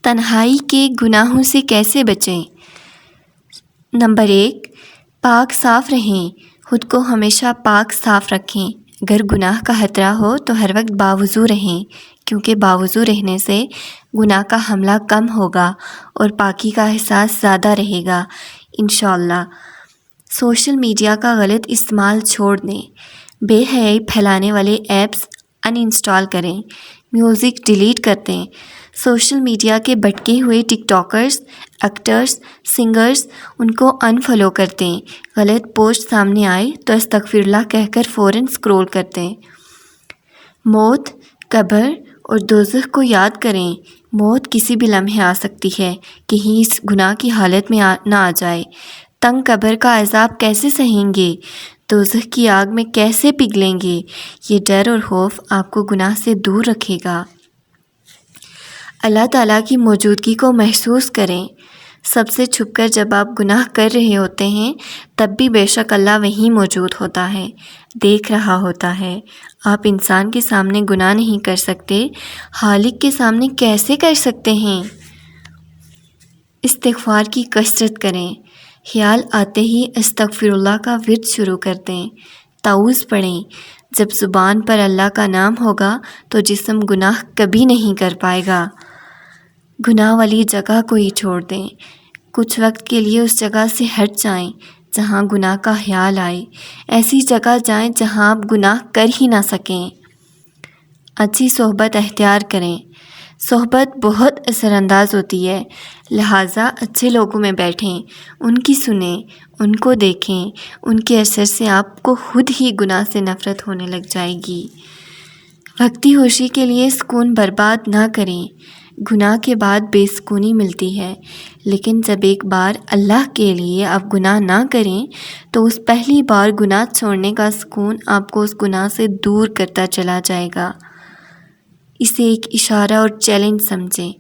تنہائی کے گناہوں سے کیسے بچیں؟ نمبر 1، پاک صاف رہیں، خود کو ہمیشہ پاک صاف رکھیں۔ اگر گناہ کا خطرہ ہو تو ہر وقت باوضو رہیں، کیونکہ باوضو رہنے سے گناہ کا حملہ کم ہوگا اور پاکی کا احساس زیادہ رہے گا انشاءاللہ۔ سوشل میڈیا کا غلط استعمال چھوڑ دیں، بے حیائی پھیلانے والے ایپس ان انسٹال کریں، میوزک ڈیلیٹ کر دیں۔ سوشل میڈیا کے بھٹکے ہوئے ٹک ٹاکرز، ایکٹرز، سنگرز، ان کو ان فالو کر دیں۔ غلط پوسٹ سامنے آئے تو استغفر اللہ کہہ کر فوراً اسکرول کر دیں۔ موت، قبر اور دوزخ کو یاد کریں۔ موت کسی بھی لمحے آ سکتی ہے، کہیں اس گناہ کی حالت میں نہ آ جائے۔ تنگ قبر کا عذاب کیسے سہیں گے؟ دوزخ کی آگ میں کیسے پگھلیں گے؟ یہ ڈر اور خوف آپ کو گناہ سے دور رکھے گا۔ اللہ تعالیٰ کی موجودگی کو محسوس کریں۔ سب سے چھپ کر جب آپ گناہ کر رہے ہوتے ہیں تب بھی بے شک اللہ وہیں موجود ہوتا ہے، دیکھ رہا ہوتا ہے۔ آپ انسان کے سامنے گناہ نہیں کر سکتے، خالق کے سامنے کیسے کر سکتے ہیں؟ استغفار کی کثرت کریں، خیال آتے ہی استغفر اللہ کا ورد شروع کر دیں، تعوذ پڑھیں۔ جب زبان پر اللہ کا نام ہوگا تو جسم گناہ کبھی نہیں کر پائے گا۔ گناہ والی جگہ کو ہی چھوڑ دیں، کچھ وقت کے لیے اس جگہ سے ہٹ جائیں جہاں گناہ کا خیال آئے، ایسی جگہ جائیں جہاں آپ گناہ کر ہی نہ سکیں۔ اچھی صحبت اختیار کریں، صحبت بہت اثر انداز ہوتی ہے، لہٰذا اچھے لوگوں میں بیٹھیں، ان کی سنیں، ان کو دیکھیں، ان کے اثر سے آپ کو خود ہی گناہ سے نفرت ہونے لگ جائے گی۔ وقتی خوشی کے لیے سکون برباد نہ کریں، گناہ کے بعد بے سکونی ملتی ہے، لیکن جب ایک بار اللہ کے لیے آپ گناہ نہ کریں تو اس پہلی بار گناہ چھوڑنے کا سکون آپ کو اس گناہ سے دور کرتا چلا جائے گا۔ اسے ایک اشارہ اور چیلنج سمجھیں،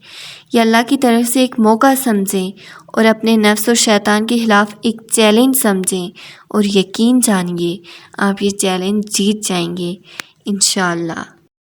یا اللہ کی طرف سے ایک موقع سمجھیں اور اپنے نفس اور شیطان کے خلاف ایک چیلنج سمجھیں، اور یقین جانیے آپ یہ چیلنج جیت جائیں گے انشاءاللہ۔